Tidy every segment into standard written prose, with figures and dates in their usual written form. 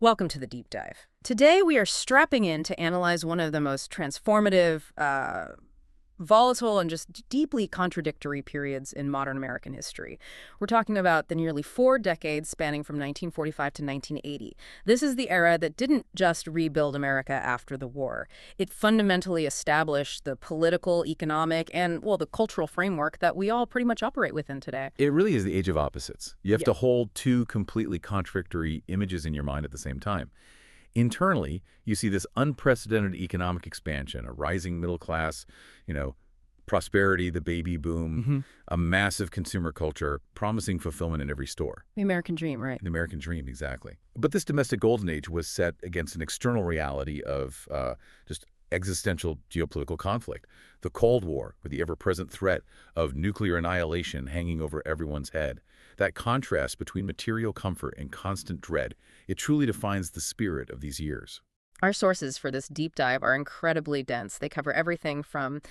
Welcome to the deep dive. Today we are strapping in to analyze one of the most transformative, volatile, and just deeply contradictory periods in modern American history. We're talking about the nearly 4 decades spanning from 1945 to 1980. This is the era that didn't just rebuild America after the war. It fundamentally established the political, economic, and, well, the cultural framework that we all pretty much operate within today. It really is the age of opposites. You have Yeah. to hold two completely contradictory images in your mind at the same time. Internally, you see this unprecedented economic expansion, a rising middle class, prosperity, the baby boom, a massive consumer culture, promising fulfillment in every store. The American dream, right? The American dream, exactly. But this domestic golden age was set against an external reality of just existential geopolitical conflict. The Cold War, with the ever-present threat of nuclear annihilation hanging over everyone's head. That contrast between material comfort and constant dread, it truly defines the spirit of these years. Our sources for this deep dive are incredibly dense. They cover everything from,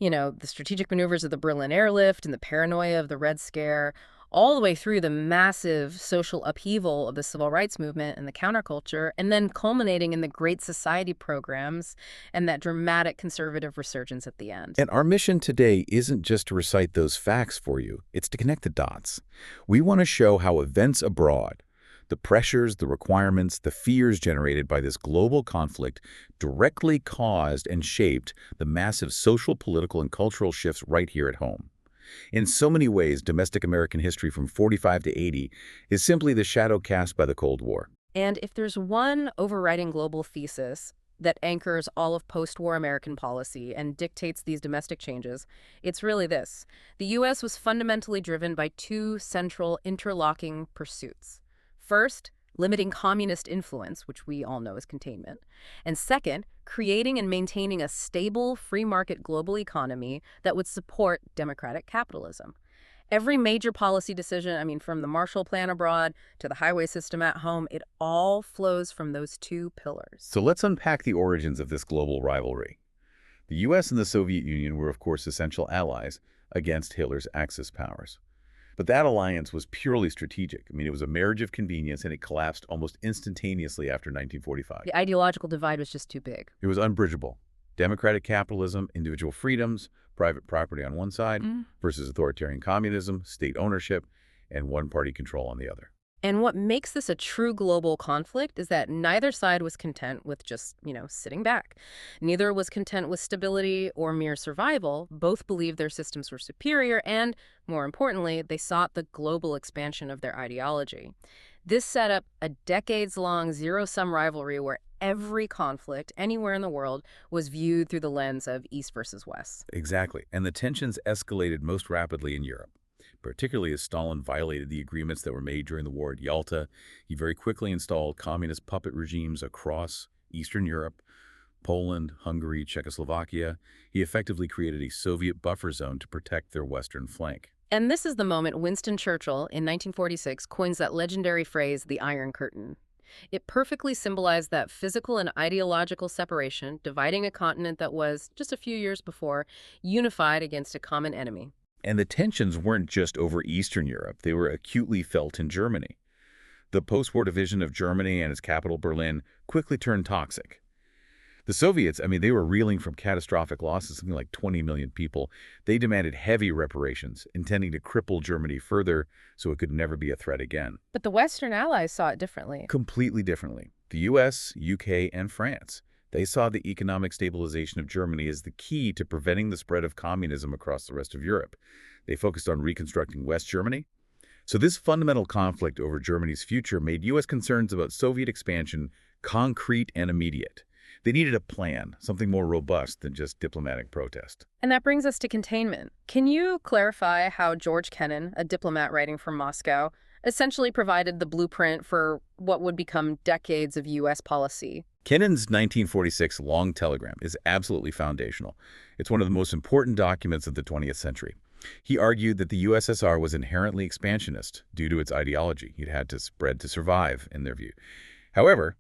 the strategic maneuvers of the Berlin airlift and the paranoia of the Red Scare, all the way through the massive social upheaval of the civil rights movement and the counterculture, and then culminating in the Great Society programs and that dramatic conservative resurgence at the end. And our mission today isn't just to recite those facts for you, it's to connect the dots. We want to show how events abroad, the pressures, the requirements, the fears generated by this global conflict directly caused and shaped the massive social, political, and cultural shifts right here at home. In so many ways, domestic American history from 45 to 80 is simply the shadow cast by the Cold War. And if there's one overriding global thesis that anchors all of post-war American policy and dictates these domestic changes, it's really this. The U.S. was fundamentally driven by two central interlocking pursuits. First, limiting communist influence, which we all know as containment. And second, creating and maintaining a stable, free market global economy that would support democratic capitalism. Every major policy decision, from the Marshall Plan abroad to the highway system at home, it all flows from those two pillars. So let's unpack the origins of this global rivalry. The U.S. and the Soviet Union were, of course, essential allies against Hitler's Axis powers. But that alliance was purely strategic. It was a marriage of convenience, and it collapsed almost instantaneously after 1945. The ideological divide was just too big. It was unbridgeable. Democratic capitalism, individual freedoms, private property on one side, versus authoritarian communism, state ownership, and one-party control on the other. And what makes this a true global conflict is that neither side was content with just, sitting back. Neither was content with stability or mere survival. Both believed their systems were superior and, more importantly, they sought the global expansion of their ideology. This set up a decades-long zero-sum rivalry where every conflict anywhere in the world was viewed through the lens of East versus West. Exactly. And the tensions escalated most rapidly in Europe, particularly as Stalin violated the agreements that were made during the war at Yalta. He very quickly installed communist puppet regimes across Eastern Europe, Poland, Hungary, Czechoslovakia. He effectively created a Soviet buffer zone to protect their western flank. And this is the moment Winston Churchill, in 1946, coins that legendary phrase, the Iron Curtain. It perfectly symbolized that physical and ideological separation, dividing a continent that was, just a few years before, unified against a common enemy. And the tensions weren't just over Eastern Europe. They were acutely felt in Germany. The post-war division of Germany and its capital, Berlin, quickly turned toxic. The Soviets, they were reeling from catastrophic losses, something like 20 million people. They demanded heavy reparations, intending to cripple Germany further so it could never be a threat again. But the Western allies saw it differently. Completely differently. The U.S., UK, and France. They saw the economic stabilization of Germany as the key to preventing the spread of communism across the rest of Europe. They focused on reconstructing West Germany. So this fundamental conflict over Germany's future made U.S. concerns about Soviet expansion concrete and immediate. They needed a plan, something more robust than just diplomatic protest. And that brings us to containment. Can you clarify how George Kennan, a diplomat writing from Moscow, essentially provided the blueprint for what would become decades of U.S. policy? Kennan's 1946 long telegram is absolutely foundational. It's one of the most important documents of the 20th century. He argued that the USSR was inherently expansionist due to its ideology. It had to spread to survive, in their view. However,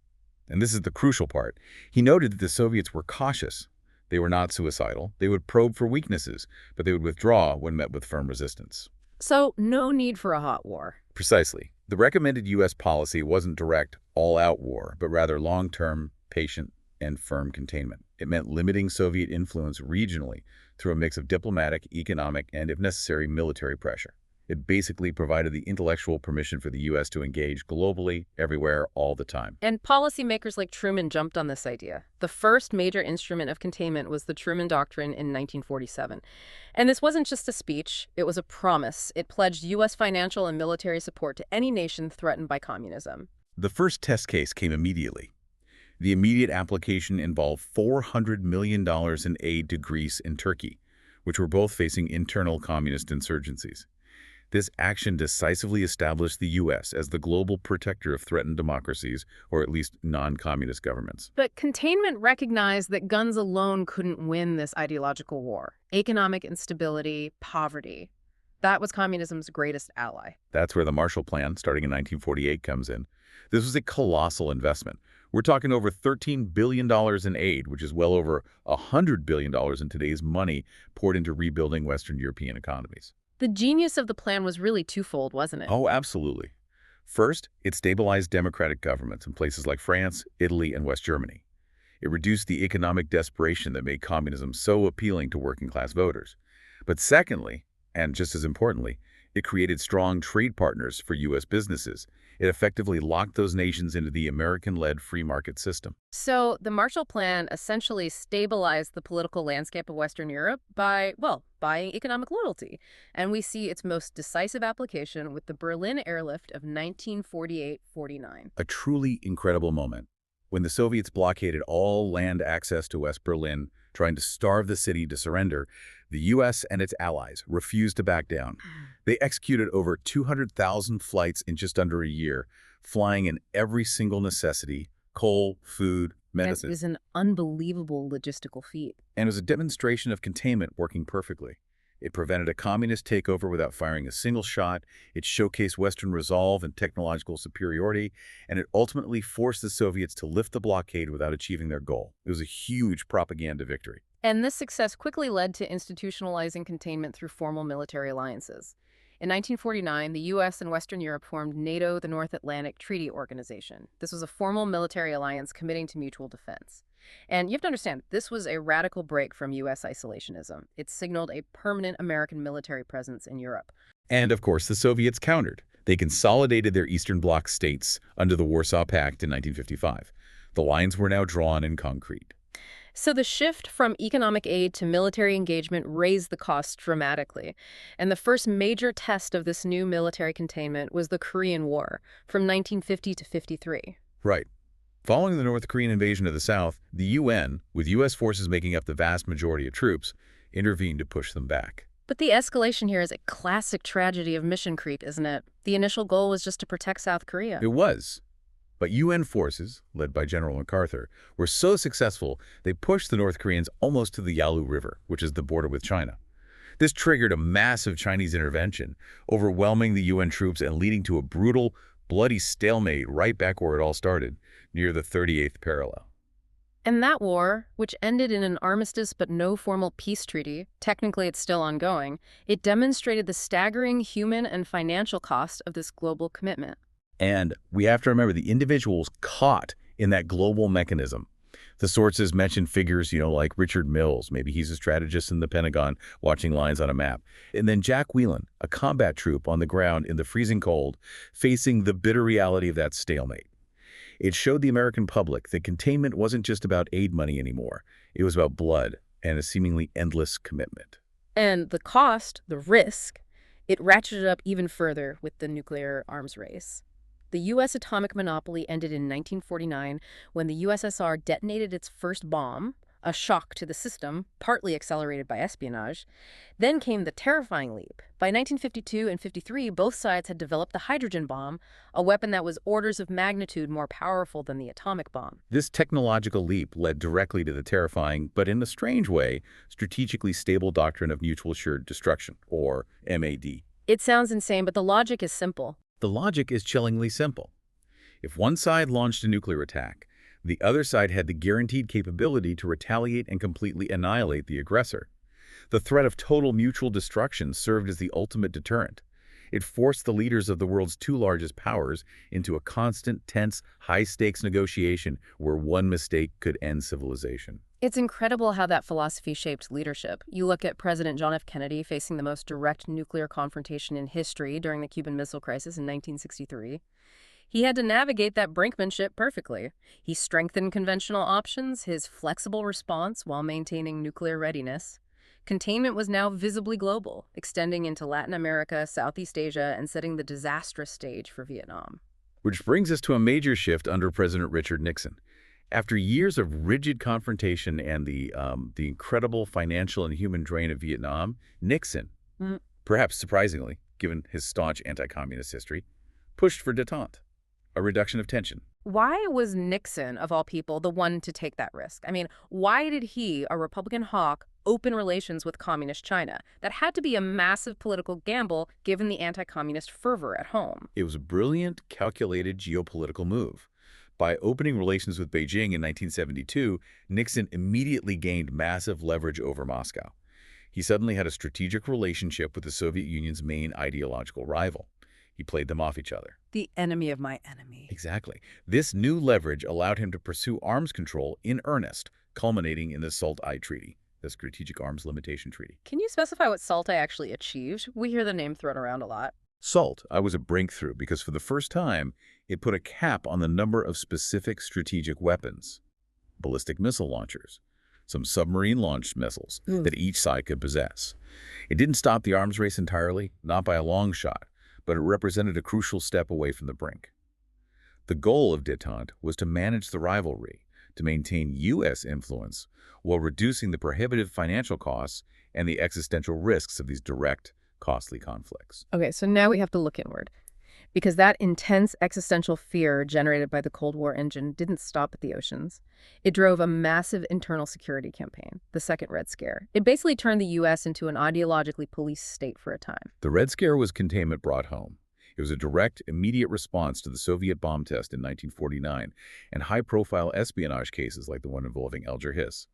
and this is the crucial part, he noted that the Soviets were cautious. They were not suicidal. They would probe for weaknesses, but they would withdraw when met with firm resistance. So no need for a hot war. Precisely. The recommended U.S. policy wasn't direct, all-out war, but rather long-term, patient, and firm containment. It meant limiting Soviet influence regionally through a mix of diplomatic, economic, and, if necessary, military pressure. It basically provided the intellectual permission for the U.S. to engage globally, everywhere, all the time. And policymakers like Truman jumped on this idea. The first major instrument of containment was the Truman Doctrine in 1947. And this wasn't just a speech, it was a promise. It pledged U.S. financial and military support to any nation threatened by communism. The first test case came immediately. The immediate application involved $400 million in aid to Greece and Turkey, which were both facing internal communist insurgencies. This action decisively established the U.S. as the global protector of threatened democracies, or at least non-communist governments. But containment recognized that guns alone couldn't win this ideological war. Economic instability, poverty, that was communism's greatest ally. That's where the Marshall Plan, starting in 1948, comes in. This was a colossal investment. We're talking over $13 billion in aid, which is well over $100 billion in today's money poured into rebuilding Western European economies. The genius of the plan was really twofold, wasn't it? Oh, absolutely. First, it stabilized democratic governments in places like France, Italy, and West Germany. It reduced the economic desperation that made communism so appealing to working-class voters. But secondly, and just as importantly, it created strong trade partners for U.S. businesses. It effectively locked those nations into the American-led free market system. So the Marshall Plan essentially stabilized the political landscape of Western Europe by, well, buying economic loyalty. And we see its most decisive application with the Berlin airlift of 1948-49. A truly incredible moment. When the Soviets blockaded all land access to West Berlin, trying to starve the city to surrender, the U.S. and its allies refused to back down. They executed over 200,000 flights in just under a year, flying in every single necessity: coal, food, medicine. It was an unbelievable logistical feat. And it was a demonstration of containment working perfectly. It prevented a communist takeover without firing a single shot. It showcased Western resolve and technological superiority, and it ultimately forced the Soviets to lift the blockade without achieving their goal. It was a huge propaganda victory. And this success quickly led to institutionalizing containment through formal military alliances. In 1949, the U.S. and Western Europe formed NATO, the North Atlantic Treaty Organization. This was a formal military alliance committing to mutual defense. And you have to understand, this was a radical break from U.S. isolationism. It signaled a permanent American military presence in Europe. And, of course, the Soviets countered. They consolidated their Eastern Bloc states under the Warsaw Pact in 1955. The lines were now drawn in concrete. So the shift from economic aid to military engagement raised the costs dramatically. And the first major test of this new military containment was the Korean War from 1950 to 53. Right. Following the North Korean invasion of the South, the UN, with U.S. forces making up the vast majority of troops, intervened to push them back. But the escalation here is a classic tragedy of mission creep, isn't it? The initial goal was just to protect South Korea. It was. But UN forces, led by General MacArthur, were so successful they pushed the North Koreans almost to the Yalu River, which is the border with China. This triggered a massive Chinese intervention, overwhelming the UN troops and leading to a brutal, bloody stalemate right back where it all started, near the 38th parallel. And that war, which ended in an armistice but no formal peace treaty, technically it's still ongoing, it demonstrated the staggering human and financial cost of this global commitment. And we have to remember the individuals caught in that global mechanism. The sources mention figures, like Richard Mills, maybe he's a strategist in the Pentagon watching lines on a map. And then Jack Whelan, a combat troop on the ground in the freezing cold, facing the bitter reality of that stalemate. It showed the American public that containment wasn't just about aid money anymore. It was about blood and a seemingly endless commitment. And the cost, the risk, it ratcheted up even further with the nuclear arms race. The U.S. atomic monopoly ended in 1949 when the USSR detonated its first bomb, a shock to the system, partly accelerated by espionage. Then came the terrifying leap. By 1952 and 53, both sides had developed the hydrogen bomb, a weapon that was orders of magnitude more powerful than the atomic bomb. This technological leap led directly to the terrifying, but in a strange way, strategically stable doctrine of mutual assured destruction, or MAD. It sounds insane, but the logic is simple. The logic is chillingly simple. If one side launched a nuclear attack, the other side had the guaranteed capability to retaliate and completely annihilate the aggressor. The threat of total mutual destruction served as the ultimate deterrent. It forced the leaders of the world's two largest powers into a constant, tense, high-stakes negotiation where one mistake could end civilization. It's incredible how that philosophy shaped leadership. You look at President John F. Kennedy facing the most direct nuclear confrontation in history during the Cuban Missile Crisis in 1963. He had to navigate that brinkmanship perfectly. He strengthened conventional options, his flexible response while maintaining nuclear readiness. Containment was now visibly global, extending into Latin America, Southeast Asia, and setting the disastrous stage for Vietnam. Which brings us to a major shift under President Richard Nixon. After years of rigid confrontation and the incredible financial and human drain of Vietnam, Nixon, perhaps surprisingly, given his staunch anti-communist history, pushed for détente, a reduction of tension. Why was Nixon, of all people, the one to take that risk? I mean, why did he, a Republican hawk, open relations with communist China? That had to be a massive political gamble given the anti-communist fervor at home. It was a brilliant, calculated geopolitical move. By opening relations with Beijing in 1972, Nixon immediately gained massive leverage over Moscow. He suddenly had a strategic relationship with the Soviet Union's main ideological rival. He played them off each other. The enemy of my enemy. Exactly. This new leverage allowed him to pursue arms control in earnest, culminating in the SALT-I Treaty, the Strategic Arms Limitation Treaty. Can you specify what SALT-I actually achieved? We hear the name thrown around a lot. SALT-I was a breakthrough because for the first time, it put a cap on the number of specific strategic weapons, ballistic missile launchers, some submarine-launched missiles that each side could possess. It didn't stop the arms race entirely, not by a long shot, but it represented a crucial step away from the brink. The goal of détente was to manage the rivalry, to maintain U.S. influence, while reducing the prohibitive financial costs and the existential risks of these direct, costly conflicts. Okay, so now we have to look inward. Because that intense existential fear generated by the Cold War engine didn't stop at the oceans. It drove a massive internal security campaign, the Second Red Scare. It basically turned the U.S. into an ideologically policed state for a time. The Red Scare was containment brought home. It was a direct, immediate response to the Soviet bomb test in 1949 and high-profile espionage cases like the one involving Alger Hiss.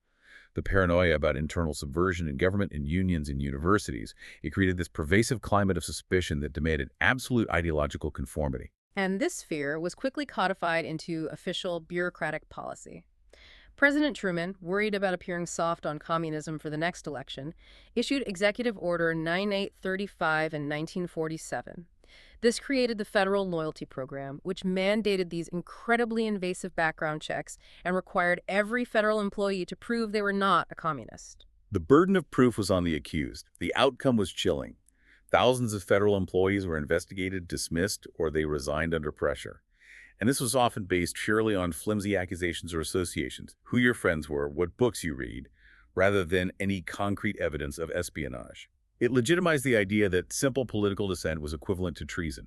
The paranoia about internal subversion in government and unions and universities, it created this pervasive climate of suspicion that demanded absolute ideological conformity. And this fear was quickly codified into official bureaucratic policy. President Truman, worried about appearing soft on communism for the next election, issued Executive Order 9835 in 1947. This created the Federal Loyalty Program, which mandated these incredibly invasive background checks and required every federal employee to prove they were not a communist. The burden of proof was on the accused. The outcome was chilling. Thousands of federal employees were investigated, dismissed, or they resigned under pressure. And this was often based purely on flimsy accusations or associations, who your friends were, what books you read, rather than any concrete evidence of espionage. It legitimized the idea that simple political dissent was equivalent to treason.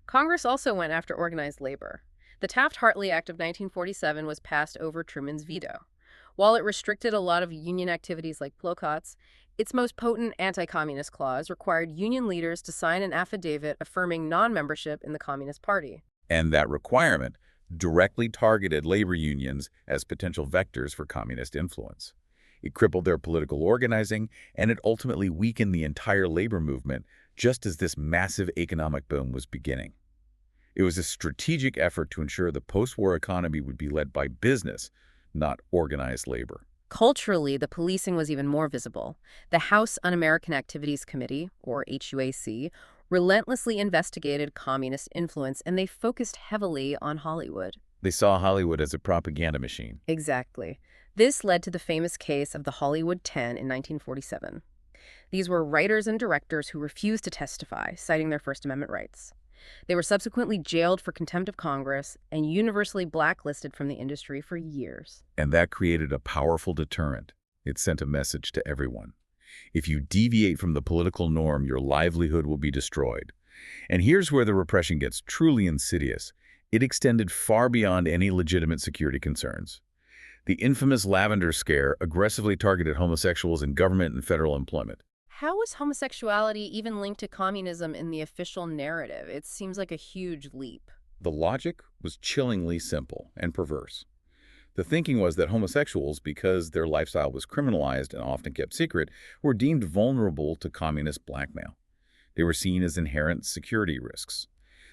Congress also went after organized labor. The Taft-Hartley Act of 1947 was passed over Truman's veto. While it restricted a lot of union activities like boycotts, its most potent anti-communist clause required union leaders to sign an affidavit affirming non-membership in the Communist Party. And that requirement directly targeted labor unions as potential vectors for communist influence. It crippled their political organizing, and it ultimately weakened the entire labor movement just as this massive economic boom was beginning. It was a strategic effort to ensure the post-war economy would be led by business, not organized labor. Culturally, the policing was even more visible. The House Un-American Activities Committee, or HUAC, relentlessly investigated communist influence, and they focused heavily on Hollywood. They saw Hollywood as a propaganda machine. Exactly. This led to the famous case of the Hollywood 10 in 1947. These were writers and directors who refused to testify, citing their First Amendment rights. They were subsequently jailed for contempt of Congress and universally blacklisted from the industry for years. And that created a powerful deterrent. It sent a message to everyone. If you deviate from the political norm, your livelihood will be destroyed. And here's where the repression gets truly insidious. It extended far beyond any legitimate security concerns. The infamous Lavender Scare aggressively targeted homosexuals in government and federal employment. How was homosexuality even linked to communism in the official narrative? It seems like a huge leap. The logic was chillingly simple and perverse. The thinking was that homosexuals, because their lifestyle was criminalized and often kept secret, were deemed vulnerable to communist blackmail. They were seen as inherent security risks.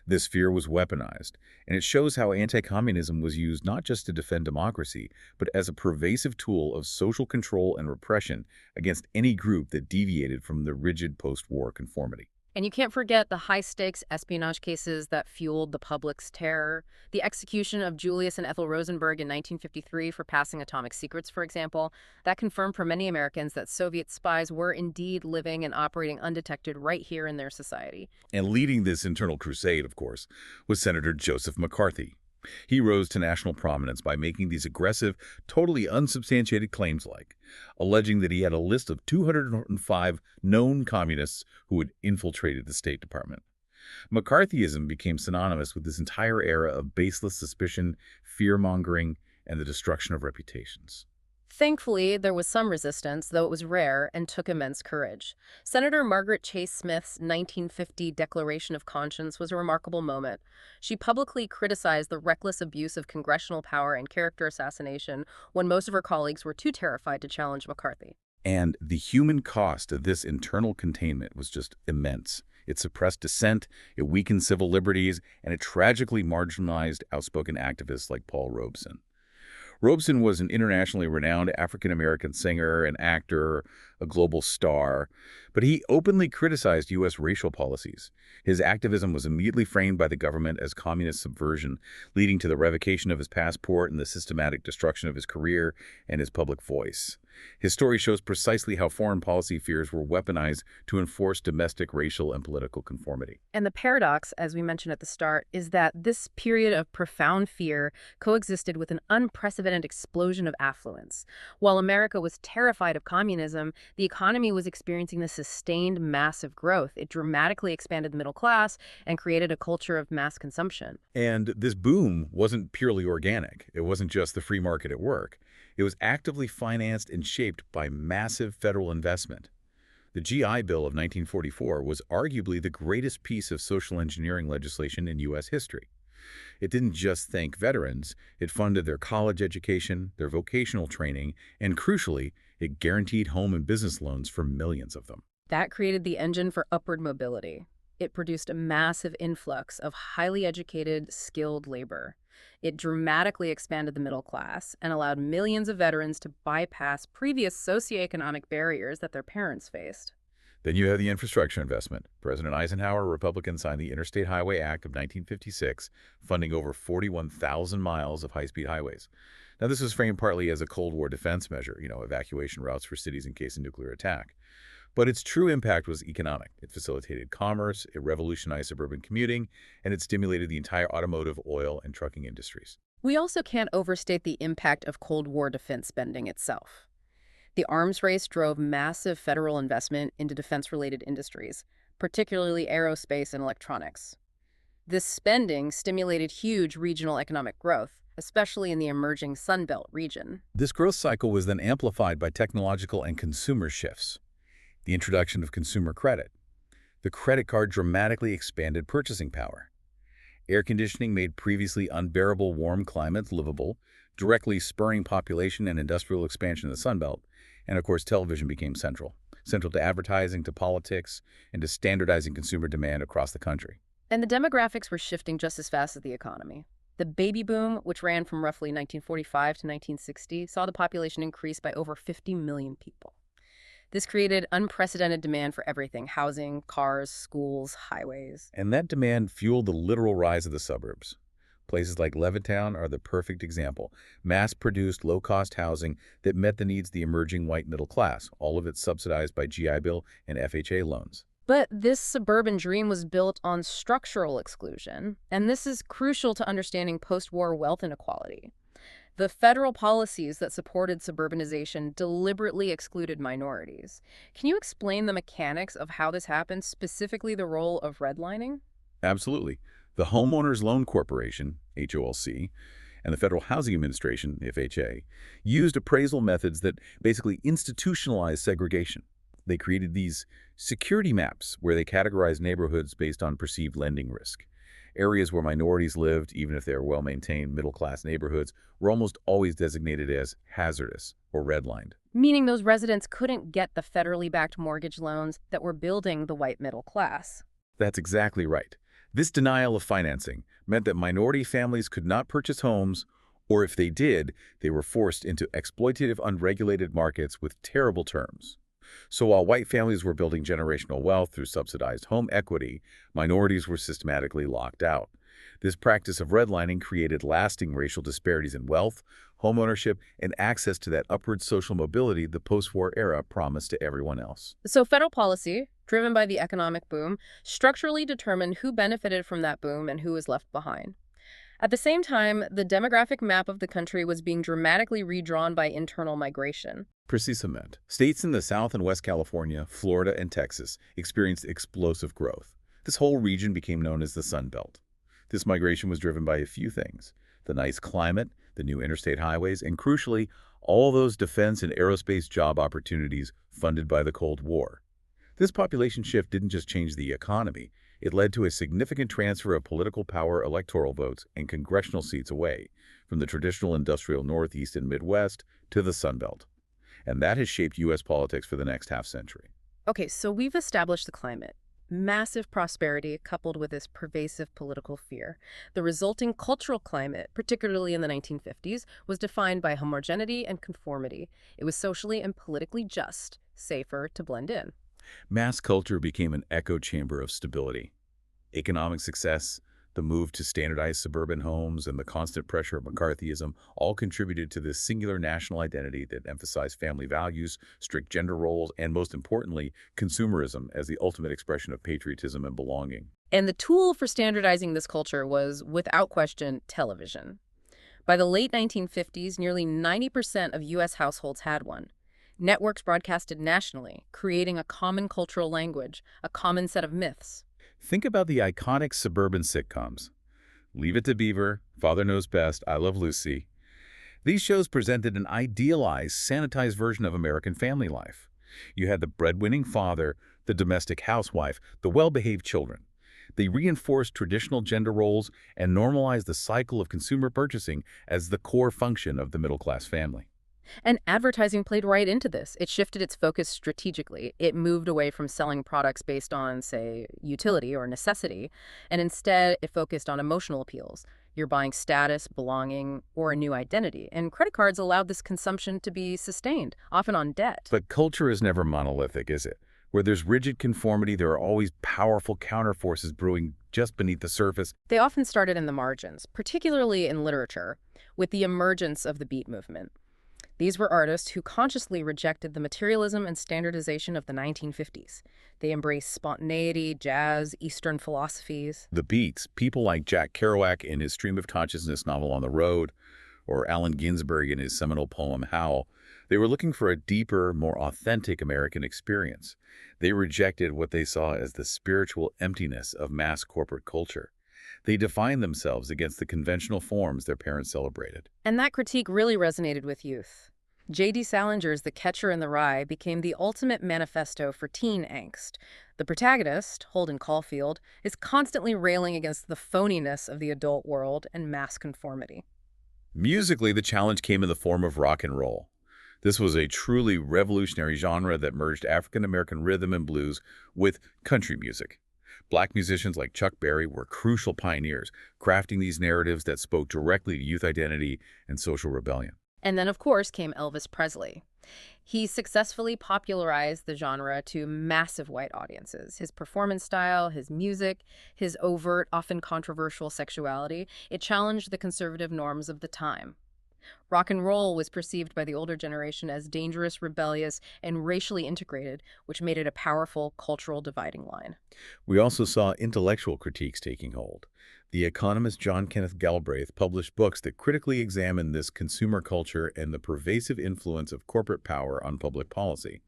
This fear was weaponized, and it shows how anti-communism was used not just to defend democracy, but as a pervasive tool of social control and repression against any group that deviated from the rigid post-war conformity. And you can't forget the high-stakes espionage cases that fueled the public's terror. The execution of Julius and Ethel Rosenberg in 1953 for passing atomic secrets, for example, that confirmed for many Americans that Soviet spies were indeed living and operating undetected right here in their society. And leading this internal crusade, of course, was Senator Joseph McCarthy. He rose to national prominence by making these aggressive, totally unsubstantiated claims like alleging that he had a list of 205 known communists who had infiltrated the State Department. McCarthyism became synonymous with this entire era of baseless suspicion, fear-mongering, and the destruction of reputations. Thankfully, there was some resistance, though it was rare and took immense courage. Senator Margaret Chase Smith's 1950 Declaration of Conscience was a remarkable moment. She publicly criticized the reckless abuse of congressional power and character assassination when most of her colleagues were too terrified to challenge McCarthy. And the human cost of this internal containment was just immense. It suppressed dissent, it weakened civil liberties, and it tragically marginalized outspoken activists like Paul Robeson. Robeson was an internationally renowned African-American singer and actor, a global star, but he openly criticized U.S. racial policies. His activism was immediately framed by the government as communist subversion, leading to the revocation of his passport and the systematic destruction of his career and his public voice. His story shows precisely how foreign policy fears were weaponized to enforce domestic racial and political conformity. And the paradox, as we mentioned at the start, is that this period of profound fear coexisted with an unprecedented explosion of affluence. While America was terrified of communism, the economy was experiencing this sustained massive growth. It dramatically expanded the middle class and created a culture of mass consumption. And this boom wasn't purely organic. It wasn't just the free market at work. It was actively financed and shaped by massive federal investment. The GI Bill of 1944 was arguably the greatest piece of social engineering legislation in U.S. history. It didn't just thank veterans, it funded their college education, their vocational training, and crucially, it guaranteed home and business loans for millions of them. That created the engine for upward mobility. It produced a massive influx of highly educated, skilled labor. It dramatically expanded the middle class and allowed millions of veterans to bypass previous socioeconomic barriers that their parents faced. Then you have the infrastructure investment. President Eisenhower, Republican, signed the Interstate Highway Act of 1956, funding over 41,000 miles of high-speed highways. Now, this was framed partly as a Cold War defense measure, evacuation routes for cities in case of nuclear attack. But its true impact was economic. It facilitated commerce, it revolutionized suburban commuting, and it stimulated the entire automotive, oil, and trucking industries. We also can't overstate the impact of Cold War defense spending itself. The arms race drove massive federal investment into defense-related industries, particularly aerospace and electronics. This spending stimulated huge regional economic growth, especially in the emerging Sun Belt region. This growth cycle was then amplified by technological and consumer shifts. The introduction of consumer credit. The credit card dramatically expanded purchasing power. Air conditioning made previously unbearable warm climates livable, directly spurring population and industrial expansion in the Sun Belt. And of course, television became central to advertising, to politics, and to standardizing consumer demand across the country. And the demographics were shifting just as fast as the economy. The baby boom, which ran from roughly 1945 to 1960, saw the population increase by over 50 million people. This created unprecedented demand for everything: housing, cars, schools, highways. And that demand fueled the literal rise of the suburbs. Places like Levittown are the perfect example. Mass-produced, low-cost housing that met the needs of the emerging white middle class, all of it subsidized by GI Bill and FHA loans. But this suburban dream was built on structural exclusion, and this is crucial to understanding post-war wealth inequality. The federal policies that supported suburbanization deliberately excluded minorities. Can you explain the mechanics of how this happened, specifically the role of redlining? Absolutely. The Homeowners Loan Corporation, HOLC, and the Federal Housing Administration, FHA, used appraisal methods that basically institutionalized segregation. They created these security maps where they categorized neighborhoods based on perceived lending risk. Areas where minorities lived, even if they were well-maintained middle-class neighborhoods, were almost always designated as hazardous or redlined. meaning those residents couldn't get the federally backed mortgage loans that were building the white middle class. That's exactly right. This denial of financing meant that minority families could not purchase homes, or if they did, they were forced into exploitative, unregulated markets with terrible terms. So while white families were building generational wealth through subsidized home equity, minorities were systematically locked out. This practice of redlining created lasting racial disparities in wealth, homeownership, and access to that upward social mobility the post-war era promised to everyone else. So federal policy, driven by the economic boom, structurally determined who benefited from that boom and who was left behind. At the same time, the demographic map of the country was being dramatically redrawn by internal migration. Precisamente. States in the South and West California, Florida, and Texas experienced explosive growth. This whole region became known as the Sun Belt. This migration was driven by a few things: the nice climate, the new interstate highways, and crucially, all those defense and aerospace job opportunities funded by the Cold War. This population shift didn't just change the economy, it led to a significant transfer of political power, electoral votes, and congressional seats away from the traditional industrial Northeast and Midwest to the Sun Belt. And that has shaped U.S. politics for the next half-century. Okay, so we've established the climate. Massive prosperity coupled with this pervasive political fear. The resulting cultural climate, particularly in the 1950s, was defined by homogeneity and conformity. It was socially and politically just, safer to blend in. Mass culture became an echo chamber of stability. Economic success, the move to standardized suburban homes, and the constant pressure of McCarthyism all contributed to this singular national identity that emphasized family values, strict gender roles, and most importantly, consumerism as the ultimate expression of patriotism and belonging. And the tool for standardizing this culture was, without question, television. By the late 1950s, nearly 90% of U.S. households had one. Networks broadcasted nationally, creating a common cultural language, a common set of myths. Think about the iconic suburban sitcoms. Leave It to Beaver, Father Knows Best, I Love Lucy. These shows presented an idealized, sanitized version of American family life. You had the breadwinning father, the domestic housewife, the well-behaved children. They reinforced traditional gender roles and normalized the cycle of consumer purchasing as the core function of the middle-class family. And advertising played right into this. It shifted its focus strategically. It moved away from selling products based on, say, utility or necessity, and instead it focused on emotional appeals. You're buying status, belonging, or a new identity. And credit cards allowed this consumption to be sustained, often on debt. But culture is never monolithic, is it? Where there's rigid conformity, there are always powerful counterforces brewing just beneath the surface. They often started in the margins, particularly in literature, with the emergence of the Beat movement. These were artists who consciously rejected the materialism and standardization of the 1950s. They embraced spontaneity, jazz, Eastern philosophies. The Beats, people like Jack Kerouac in his stream of consciousness novel On the Road, or Allen Ginsberg in his seminal poem Howl, they were looking for a deeper, more authentic American experience. They rejected what they saw as the spiritual emptiness of mass corporate culture. They defined themselves against the conventional forms their parents celebrated. And that critique really resonated with youth. J.D. Salinger's The Catcher in the Rye became the ultimate manifesto for teen angst. The protagonist, Holden Caulfield, is constantly railing against the phoniness of the adult world and mass conformity. Musically, the challenge came in the form of rock and roll. This was a truly revolutionary genre that merged African-American rhythm and blues with country music. Black musicians like Chuck Berry were crucial pioneers, crafting these narratives that spoke directly to youth identity and social rebellion. And then, of course, came Elvis Presley. He successfully popularized the genre to massive white audiences. His performance style, his music, his overt, often controversial sexuality, it challenged the conservative norms of the time. Rock and roll was perceived by the older generation as dangerous, rebellious, and racially integrated, which made it a powerful cultural dividing line. We also saw intellectual critiques taking hold. The economist John Kenneth Galbraith published books that critically examined this consumer culture and the pervasive influence of corporate power on public policy.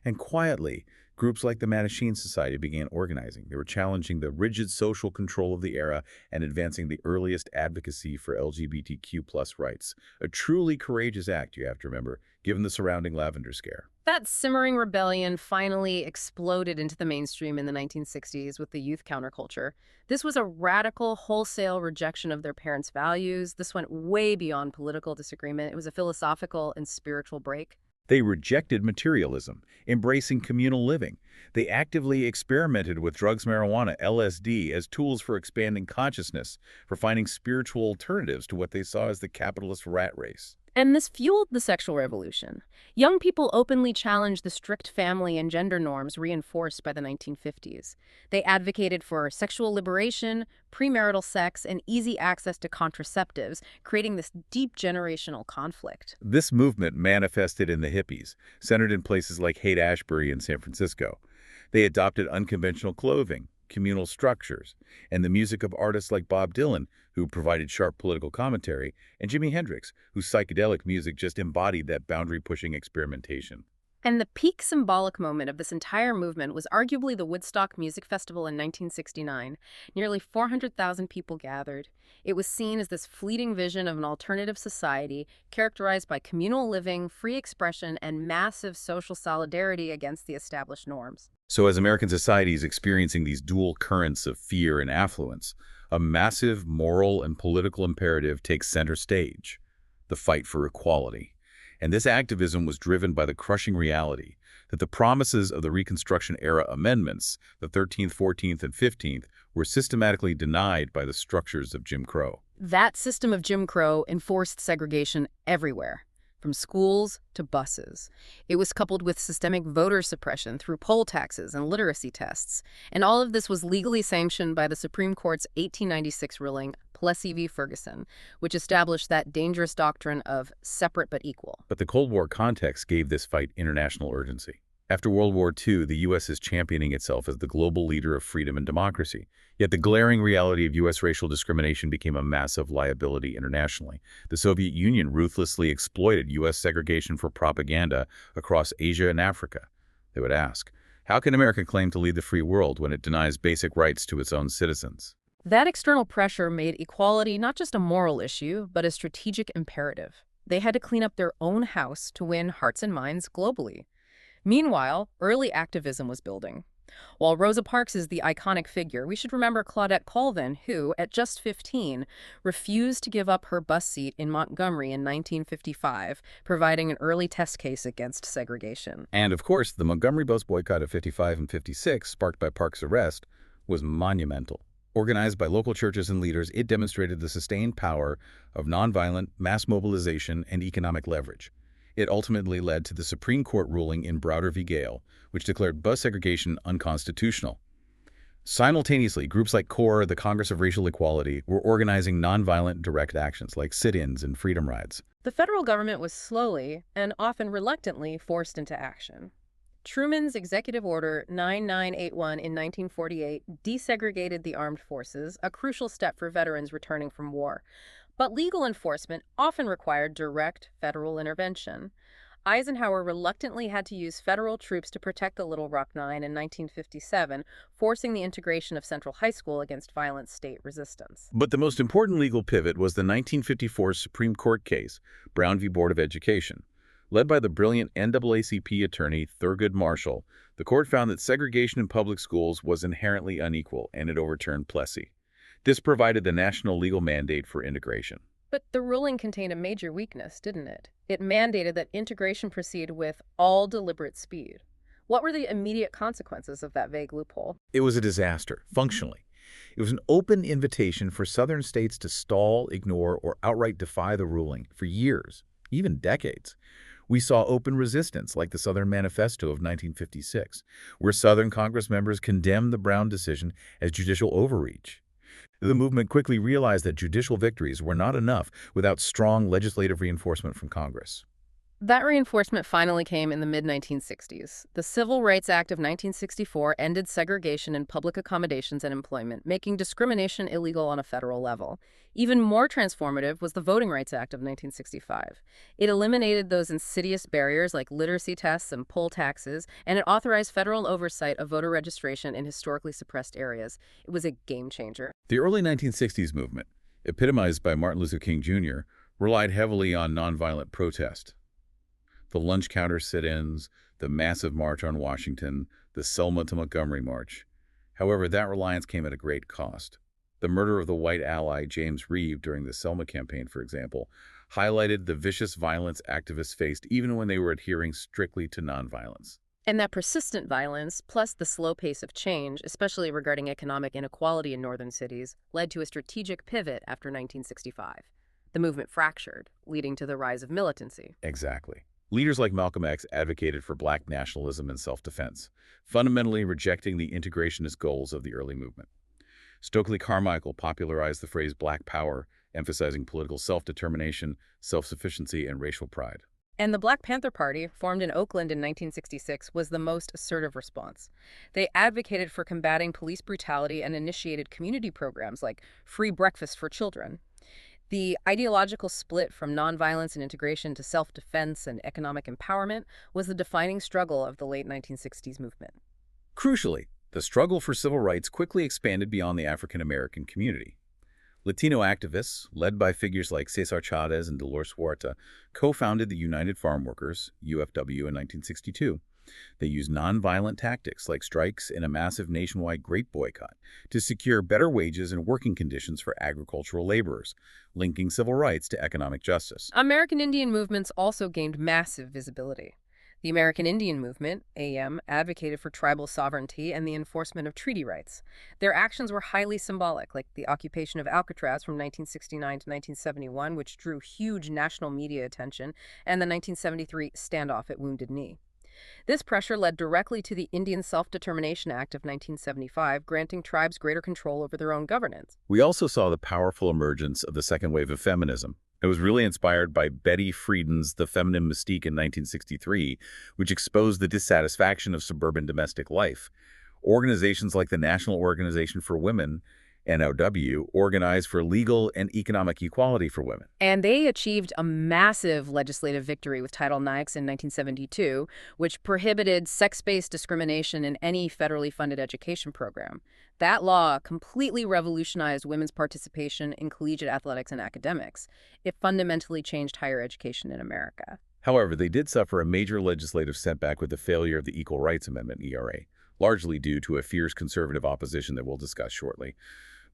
And quietly, groups like the Mattachine Society began organizing. They were challenging the rigid social control of the era and advancing the earliest advocacy for LGBTQ+ rights. A truly courageous act, you have to remember, given the surrounding lavender scare. That simmering rebellion finally exploded into the mainstream in the 1960s with the youth counterculture. This was a radical, wholesale rejection of their parents' values. This went way beyond political disagreement. It was a philosophical and spiritual break. They rejected materialism, embracing communal living. They actively experimented with drugs, marijuana, LSD as tools for expanding consciousness, for finding spiritual alternatives to what they saw as the capitalist rat race. And this fueled the sexual revolution. Young people openly challenged the strict family and gender norms reinforced by the 1950s. They advocated for sexual liberation, premarital sex, and easy access to contraceptives, creating this deep generational conflict. This movement manifested in the hippies, centered in places like Haight-Ashbury in San Francisco. They adopted unconventional clothing, communal structures, and the music of artists like Bob Dylan, who provided sharp political commentary, and Jimi Hendrix, whose psychedelic music just embodied that boundary-pushing experimentation. And the peak symbolic moment of this entire movement was arguably the Woodstock Music Festival in 1969. Nearly 400,000 people gathered. It was seen as this fleeting vision of an alternative society characterized by communal living, free expression, and massive social solidarity against the established norms. So as American society is experiencing these dual currents of fear and affluence, a massive moral and political imperative takes center stage: the fight for equality. And this activism was driven by the crushing reality that the promises of the Reconstruction-era amendments, the 13th, 14th, and 15th, were systematically denied by the structures of Jim Crow. That system of Jim Crow enforced segregation everywhere, from schools to buses. It was coupled with systemic voter suppression through poll taxes and literacy tests. And all of this was legally sanctioned by the Supreme Court's 1896 ruling, Plessy v. Ferguson, which established that dangerous doctrine of separate but equal. But the Cold War context gave this fight international urgency. After World War II, the U.S. is championing itself as the global leader of freedom and democracy. Yet the glaring reality of U.S. racial discrimination became a massive liability internationally. The Soviet Union ruthlessly exploited U.S. segregation for propaganda across Asia and Africa. They would ask, how can America claim to lead the free world when it denies basic rights to its own citizens? That external pressure made equality not just a moral issue, but a strategic imperative. They had to clean up their own house to win hearts and minds globally. Meanwhile, early activism was building. While Rosa Parks is the iconic figure, we should remember Claudette Colvin, who, at just 15, refused to give up her bus seat in Montgomery in 1955, providing an early test case against segregation. And of course, the Montgomery bus boycott of 55 and 56, sparked by Parks' arrest, was monumental. Organized by local churches and leaders, it demonstrated the sustained power of nonviolent mass mobilization and economic leverage. It ultimately led to the Supreme Court ruling in Browder v. Gale, which declared bus segregation unconstitutional. Simultaneously, groups like CORE, the Congress of Racial Equality, were organizing nonviolent direct actions like sit-ins and freedom rides. The federal government was slowly, and often reluctantly, forced into action. Truman's Executive Order 9981 in 1948 desegregated the armed forces, a crucial step for veterans returning from war. But legal enforcement often required direct federal intervention. Eisenhower reluctantly had to use federal troops to protect the Little Rock Nine in 1957, forcing the integration of Central High School against violent state resistance. But the most important legal pivot was the 1954 Supreme Court case, Brown v. Board of Education. Led by the brilliant NAACP attorney Thurgood Marshall, the court found that segregation in public schools was inherently unequal, and it overturned Plessy. This provided the national legal mandate for integration. But the ruling contained a major weakness, didn't it? It mandated that integration proceed with all deliberate speed. What were the immediate consequences of that vague loophole? It was a disaster, functionally. It was an open invitation for southern states to stall, ignore, or outright defy the ruling for years, even decades. We saw open resistance, like the Southern Manifesto of 1956, where Southern Congress members condemned the Brown decision as judicial overreach. The movement quickly realized that judicial victories were not enough without strong legislative reinforcement from Congress. That reinforcement finally came in the mid-1960s. The Civil Rights Act of 1964 ended segregation in public accommodations and employment, making discrimination illegal on a federal level. Even more transformative was the Voting Rights Act of 1965. It eliminated those insidious barriers like literacy tests and poll taxes, and it authorized federal oversight of voter registration in historically suppressed areas. It was a game changer. The early 1960s movement, epitomized by Martin Luther King Jr., relied heavily on nonviolent protest. The lunch counter sit-ins, the massive march on Washington, the Selma to Montgomery march. However, that reliance came at a great cost. The murder of the white ally James Reeb during the Selma campaign, for example, highlighted the vicious violence activists faced even when they were adhering strictly to nonviolence. And that persistent violence, plus the slow pace of change, especially regarding economic inequality in northern cities, led to a strategic pivot after 1965. The movement fractured, leading to the rise of militancy. Exactly. Leaders like Malcolm X advocated for black nationalism and self-defense, fundamentally rejecting the integrationist goals of the early movement. Stokely Carmichael popularized the phrase Black Power, emphasizing political self-determination, self-sufficiency, and racial pride. And the Black Panther Party, formed in Oakland in 1966, was the most assertive response. They advocated for combating police brutality and initiated community programs like free breakfast for children. The ideological split from nonviolence and integration to self-defense and economic empowerment was the defining struggle of the late 1960s movement. Crucially, the struggle for civil rights quickly expanded beyond the African American community. Latino activists, led by figures like Cesar Chavez and Dolores Huerta, co-founded the United Farm Workers, UFW, in 1962. They used nonviolent tactics like strikes and a massive nationwide grape boycott to secure better wages and working conditions for agricultural laborers, linking civil rights to economic justice. American Indian movements also gained massive visibility. The American Indian Movement, AM, advocated for tribal sovereignty and the enforcement of treaty rights. Their actions were highly symbolic, like the occupation of Alcatraz from 1969 to 1971, which drew huge national media attention, and the 1973 standoff at Wounded Knee. This pressure led directly to the Indian Self-Determination Act of 1975, granting tribes greater control over their own governance. We also saw the powerful emergence of the second wave of feminism. It was really inspired by Betty Friedan's The Feminine Mystique in 1963, which exposed the dissatisfaction of suburban domestic life. Organizations like the National Organization for Women, NOW, organized for legal and economic equality for women. And they achieved a massive legislative victory with Title IX in 1972, which prohibited sex-based discrimination in any federally funded education program. That law completely revolutionized women's participation in collegiate athletics and academics. It fundamentally changed higher education in America. However, they did suffer a major legislative setback with the failure of the Equal Rights Amendment, ERA, largely due to a fierce conservative opposition that we'll discuss shortly.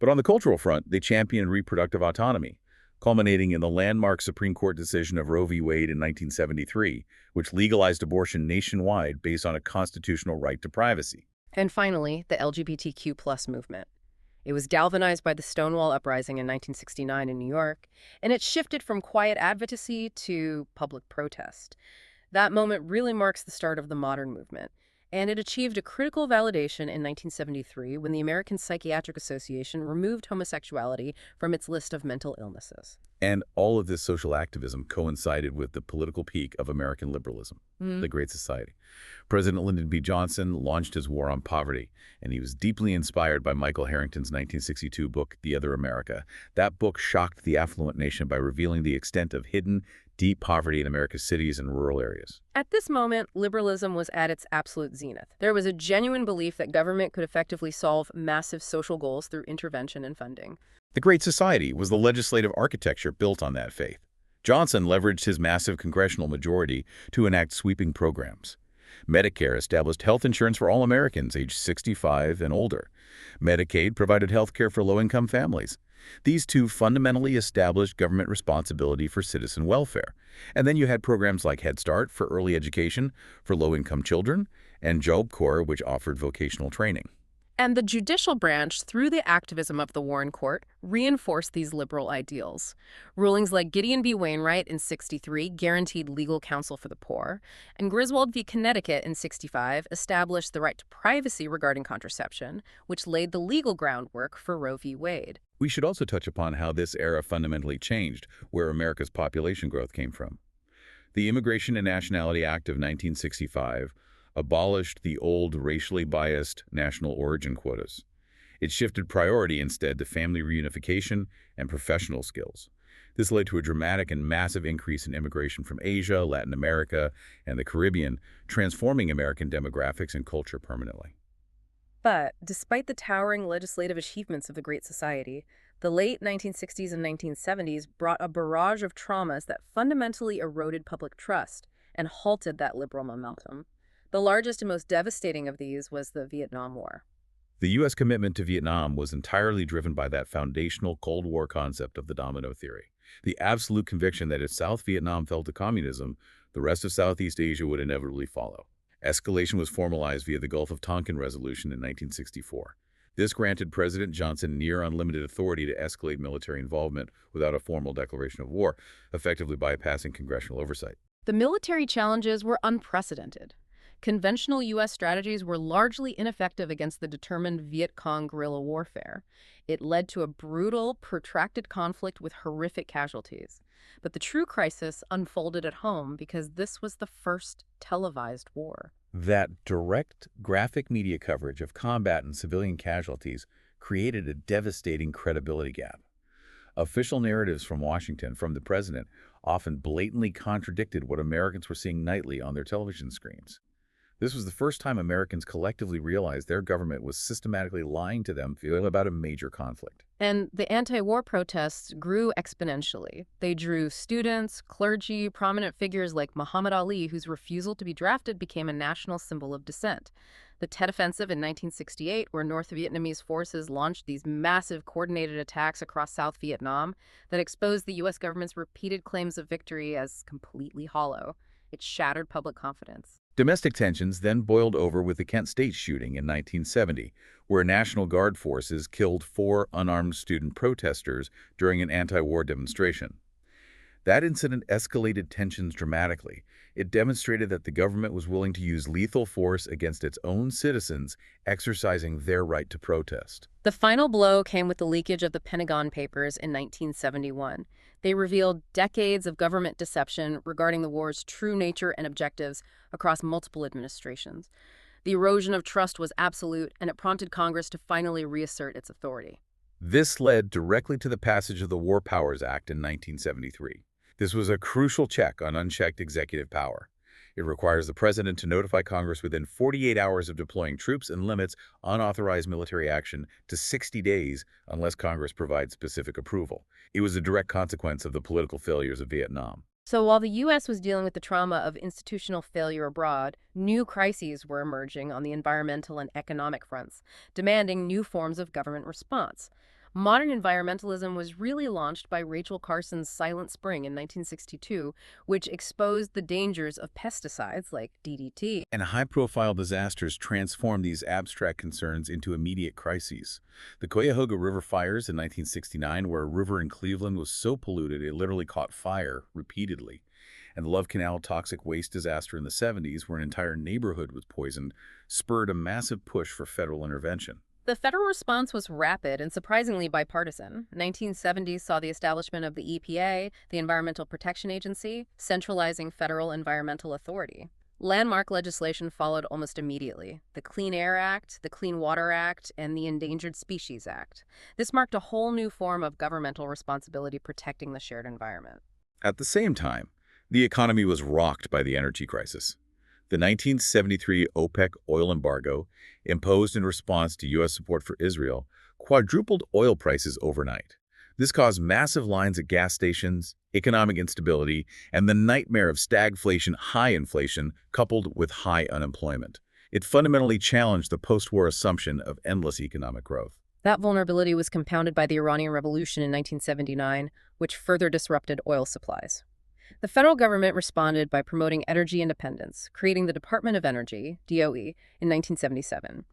But on the cultural front, they championed reproductive autonomy, culminating in the landmark Supreme Court decision of Roe v. Wade in 1973, which legalized abortion nationwide based on a constitutional right to privacy. And finally, the LGBTQ+ movement. It was galvanized by the Stonewall Uprising in 1969 in New York, and it shifted from quiet advocacy to public protest. That moment really marks the start of the modern movement. And it achieved a critical validation in 1973 when the American Psychiatric Association removed homosexuality from its list of mental illnesses. And all of this social activism coincided with the political peak of American liberalism, the Great Society. President Lyndon B. Johnson launched his war on poverty, and he was deeply inspired by Michael Harrington's 1962 book, The Other America. That book shocked the affluent nation by revealing the extent of hidden, deep poverty in America's cities and rural areas. At this moment, liberalism was at its absolute zenith. There was a genuine belief that government could effectively solve massive social goals through intervention and funding. The Great Society was the legislative architecture built on that faith. Johnson leveraged his massive congressional majority to enact sweeping programs. Medicare established health insurance for all Americans aged 65 and older. Medicaid provided health care for low-income families. These two fundamentally established government responsibility for citizen welfare. And then you had programs like Head Start for early education for low-income children, and Job Corps, which offered vocational training. And the judicial branch, through the activism of the Warren Court, reinforced these liberal ideals. Rulings like Gideon v. Wainwright in '63 guaranteed legal counsel for the poor, and Griswold v. Connecticut in '65 established the right to privacy regarding contraception, which laid the legal groundwork for Roe v. Wade. We should also touch upon how this era fundamentally changed where America's population growth came from. The Immigration and Nationality Act of 1965 abolished the old racially biased national origin quotas. It shifted priority instead to family reunification and professional skills. This led to a dramatic and massive increase in immigration from Asia, Latin America, and the Caribbean, transforming American demographics and culture permanently. But despite the towering legislative achievements of the Great Society, the late 1960s and 1970s brought a barrage of traumas that fundamentally eroded public trust and halted that liberal momentum. The largest and most devastating of these was the Vietnam War. The U.S. commitment to Vietnam was entirely driven by that foundational Cold War concept of the domino theory. The absolute conviction that if South Vietnam fell to communism, the rest of Southeast Asia would inevitably follow. Escalation was formalized via the Gulf of Tonkin Resolution in 1964. This granted President Johnson near unlimited authority to escalate military involvement without a formal declaration of war, effectively bypassing congressional oversight. The military challenges were unprecedented. Conventional U.S. strategies were largely ineffective against the determined Viet Cong guerrilla warfare. It led to a brutal, protracted conflict with horrific casualties. But the true crisis unfolded at home because this was the first televised war. That direct, graphic media coverage of combat and civilian casualties created a devastating credibility gap. Official narratives from Washington, from the president, often blatantly contradicted what Americans were seeing nightly on their television screens. This was the first time Americans collectively realized their government was systematically lying to them about a major conflict. And the anti-war protests grew exponentially. They drew students, clergy, prominent figures like Muhammad Ali, whose refusal to be drafted became a national symbol of dissent. The Tet Offensive in 1968, where North Vietnamese forces launched these massive coordinated attacks across South Vietnam that exposed the U.S. government's repeated claims of victory as completely hollow. It shattered public confidence. Domestic tensions then boiled over with the Kent State shooting in 1970, where National Guard forces killed 4 unarmed student protesters during an anti-war demonstration. That incident escalated tensions dramatically. It demonstrated that the government was willing to use lethal force against its own citizens, exercising their right to protest. The final blow came with the leakage of the Pentagon Papers in 1971. They revealed decades of government deception regarding the war's true nature and objectives across multiple administrations. The erosion of trust was absolute, and it prompted Congress to finally reassert its authority. This led directly to the passage of the War Powers Act in 1973. This was a crucial check on unchecked executive power. It requires the president to notify Congress within 48 hours of deploying troops and limits unauthorized military action to 60 days unless Congress provides specific approval. It was a direct consequence of the political failures of Vietnam. So while the U.S. was dealing with the trauma of institutional failure abroad, new crises were emerging on the environmental and economic fronts, demanding new forms of government response. Modern environmentalism was really launched by Rachel Carson's Silent Spring in 1962, which exposed the dangers of pesticides like DDT. And high-profile disasters transformed these abstract concerns into immediate crises. The Cuyahoga River fires in 1969, where a river in Cleveland was so polluted it literally caught fire repeatedly. And the Love Canal toxic waste disaster in the 70s, where an entire neighborhood was poisoned, spurred a massive push for federal intervention. The federal response was rapid and surprisingly bipartisan. 1970s saw the establishment of the EPA, the Environmental Protection Agency, centralizing federal environmental authority. Landmark legislation followed almost immediately: the Clean Air Act, the Clean Water Act, and the Endangered Species Act. This marked a whole new form of governmental responsibility protecting the shared environment. At the same time, the economy was rocked by the energy crisis. The 1973 OPEC oil embargo, imposed in response to U.S. support for Israel, quadrupled oil prices overnight. This caused massive lines at gas stations, economic instability, and the nightmare of stagflation, high inflation, coupled with high unemployment. It fundamentally challenged the post-war assumption of endless economic growth. That vulnerability was compounded by the Iranian Revolution in 1979, which further disrupted oil supplies. The federal government responded by promoting energy independence, creating the Department of Energy, DOE, in 1977.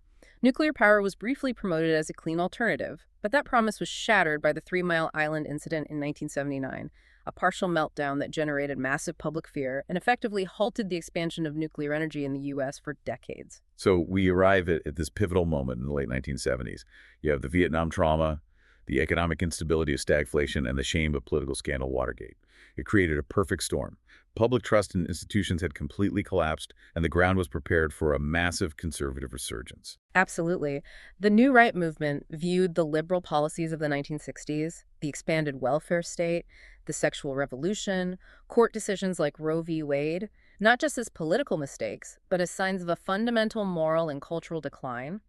Nuclear power was briefly promoted as a clean alternative, but that promise was shattered by the 3 Mile Island incident in 1979, a partial meltdown that generated massive public fear and effectively halted the expansion of nuclear energy in the U.S. for decades. So we arrive at this pivotal moment in the late 1970s. You have the Vietnam trauma, the economic instability of stagflation, and the shame of political scandal Watergate. It created a perfect storm. Public trust in institutions had completely collapsed, and the ground was prepared for a massive conservative resurgence. Absolutely. The New Right movement viewed the liberal policies of the 1960s, the expanded welfare state, the sexual revolution, court decisions like Roe v. Wade, not just as political mistakes, but as signs of a fundamental moral and cultural decline.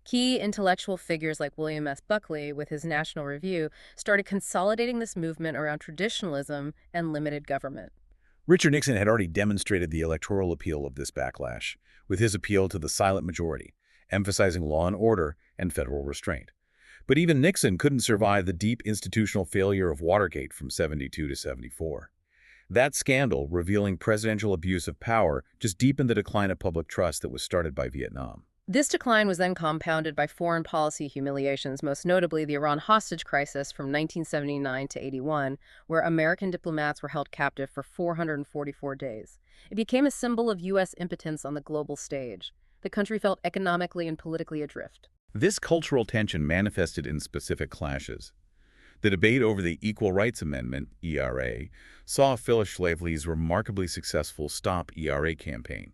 Key intellectual figures like William S. Buckley, with his National Review, started consolidating this movement around traditionalism and limited government. Richard Nixon had already demonstrated the electoral appeal of this backlash, with his appeal to the silent majority, emphasizing law and order and federal restraint. But even Nixon couldn't survive the deep institutional failure of Watergate from 72 to 74. That scandal, revealing presidential abuse of power, just deepened the decline of public trust that was started by Vietnam. This decline was then compounded by foreign policy humiliations, most notably the Iran hostage crisis from 1979 to 81, where American diplomats were held captive for 444 days. It became a symbol of U.S. impotence on the global stage. The country felt economically and politically adrift. This cultural tension manifested in specific clashes. The debate over the Equal Rights Amendment, ERA, saw Phyllis Schlafly's remarkably successful Stop ERA campaign.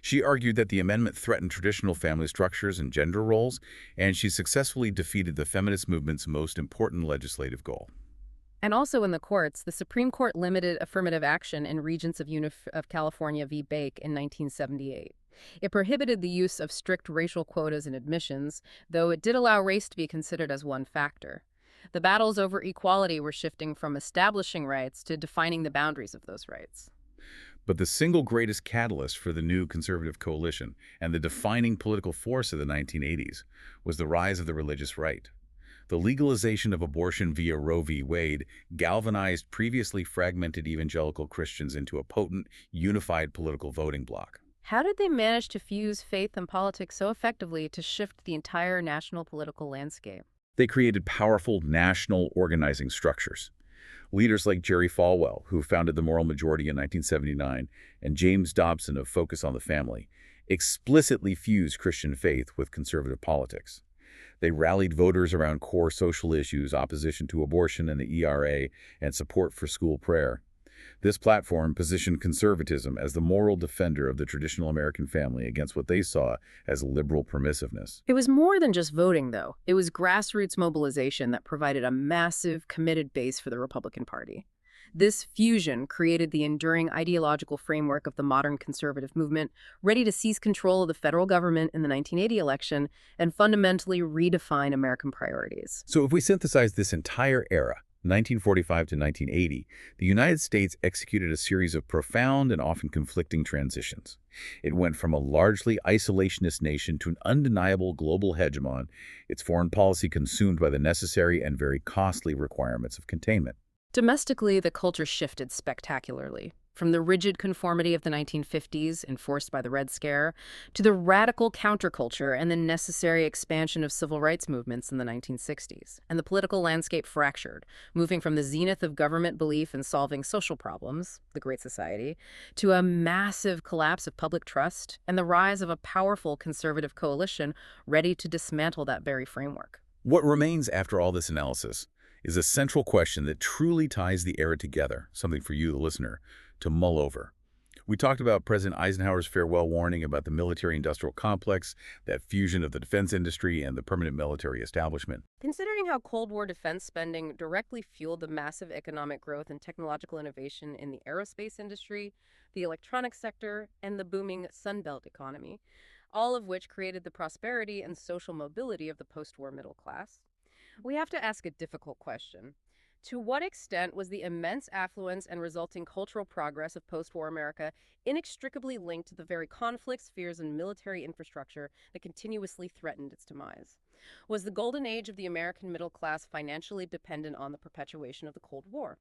She argued that the amendment threatened traditional family structures and gender roles, and she successfully defeated the feminist movement's most important legislative goal. And also in the courts, the Supreme Court limited affirmative action in Regents of California v. Bake in 1978. It prohibited the use of strict racial quotas in admissions, though it did allow race to be considered as one factor. The battles over equality were shifting from establishing rights to defining the boundaries of those rights. But the single greatest catalyst for the new conservative coalition and the defining political force of the 1980s was the rise of the religious right. The legalization of abortion via Roe v. Wade galvanized previously fragmented evangelical Christians into a potent, unified political voting bloc. How did they manage to fuse faith and politics so effectively to shift the entire national political landscape? They created powerful national organizing structures. Leaders like Jerry Falwell, who founded the Moral Majority in 1979, and James Dobson of Focus on the Family, explicitly fused Christian faith with conservative politics. They rallied voters around core social issues, opposition to abortion and the ERA, and support for school prayer. This platform positioned conservatism as the moral defender of the traditional American family against what they saw as liberal permissiveness. It was more than just voting, though. It was grassroots mobilization that provided a massive, committed base for the Republican Party. This fusion created the enduring ideological framework of the modern conservative movement, ready to seize control of the federal government in the 1980 election and fundamentally redefine American priorities. So if we synthesize this entire era, 1945 to 1980, the United States executed a series of profound and often conflicting transitions. It went from a largely isolationist nation to an undeniable global hegemon, its foreign policy consumed by the necessary and very costly requirements of containment. Domestically, the culture shifted spectacularly, from the rigid conformity of the 1950s, enforced by the Red Scare, to the radical counterculture and the necessary expansion of civil rights movements in the 1960s. And the political landscape fractured, moving from the zenith of government belief in solving social problems, the Great Society, to a massive collapse of public trust and the rise of a powerful conservative coalition ready to dismantle that very framework. What remains after all this analysis is a central question that truly ties the era together, something for you, the listener, to mull over. We talked about President Eisenhower's farewell warning about the military-industrial complex, that fusion of the defense industry and the permanent military establishment. Considering how Cold War defense spending directly fueled the massive economic growth and technological innovation in the aerospace industry, the electronics sector, and the booming Sunbelt economy, all of which created the prosperity and social mobility of the post-war middle class, we have to ask a difficult question. To what extent was the immense affluence and resulting cultural progress of post-war America inextricably linked to the very conflicts, fears, and military infrastructure that continuously threatened its demise? Was the golden age of the American middle class financially dependent on the perpetuation of the Cold War?